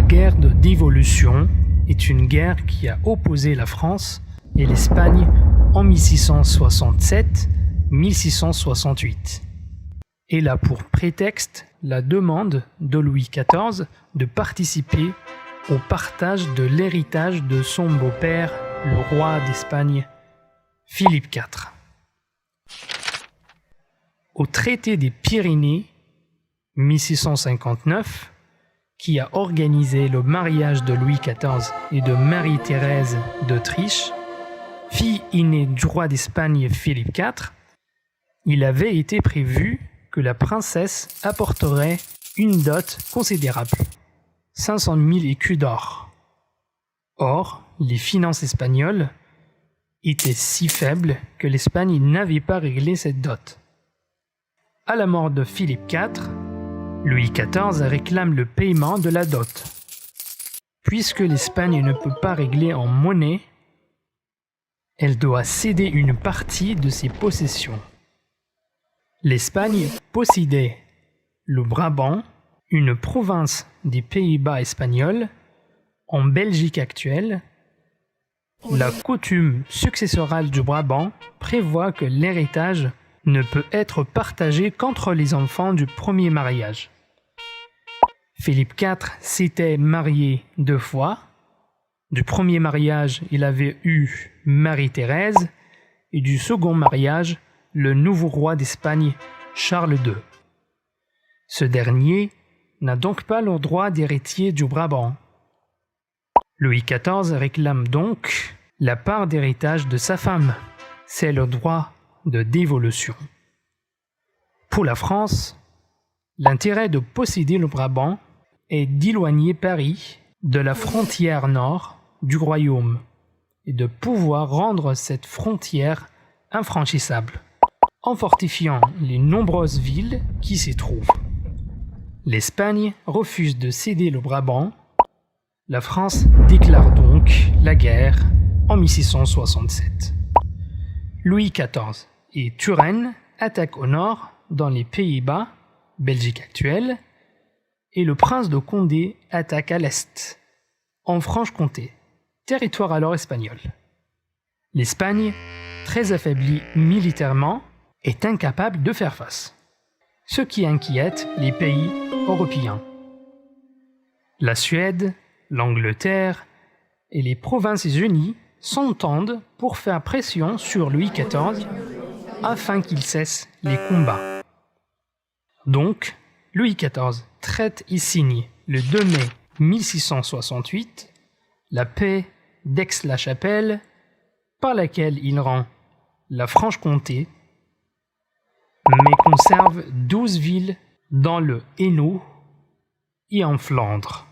guerre de dévolution est une guerre qui a opposé la France et l'Espagne en 1667-1668. Elle a pour prétexte la demande de Louis XIV de participer au partage de l'héritage de son beau-père, le roi d'Espagne, Philippe IV. Au traité des Pyrénées, 1659, qui a organisé le mariage de Louis XIV et de Marie-Thérèse d'Autriche, fille aînée du roi d'Espagne Philippe IV, il avait été prévu que la princesse apporterait une dot considérable, 500 000 écus d'or. Or, les finances espagnoles étaient si faibles que l'Espagne n'avait pas réglé cette dot. À la mort de Philippe IV, Louis XIV réclame le paiement de la dot. Puisque l'Espagne ne peut pas régler en monnaie, elle doit céder une partie de ses possessions. L'Espagne possédait le Brabant, une province des Pays-Bas espagnols, en Belgique actuelle. La coutume successorale du Brabant prévoit que l'héritage ne peut être partagé qu'entre les enfants du premier mariage. Philippe IV s'était marié 2 fois. Du premier mariage, il avait eu Marie-Thérèse, et du second mariage, le nouveau roi d'Espagne, Charles II. Ce dernier n'a donc pas le droit d'héritier du Brabant. Louis XIV réclame donc la part d'héritage de sa femme. C'est le droit de dévolution. Pour la France, l'intérêt de posséder le Brabant est d'éloigner Paris de la frontière nord du royaume et de pouvoir rendre cette frontière infranchissable en fortifiant les nombreuses villes qui s'y trouvent. L'Espagne refuse de céder le Brabant. La France déclare donc la guerre en 1667. Louis XIV et Turenne attaquent au nord dans les Pays-Bas, Belgique actuelle, et le prince de Condé attaque à l'est, en Franche-Comté, territoire alors espagnol. L'Espagne, très affaiblie militairement, est incapable de faire face, ce qui inquiète les pays européens. La Suède, l'Angleterre et les Provinces-Unies s'entendent pour faire pression sur Louis XIV afin qu'il cesse les combats. Donc, Louis XIV traite et signe le 2 mai 1668 la paix d'Aix-la-Chapelle par laquelle il rend la Franche-Comté mais conserve 12 villes dans le Hainaut et en Flandre.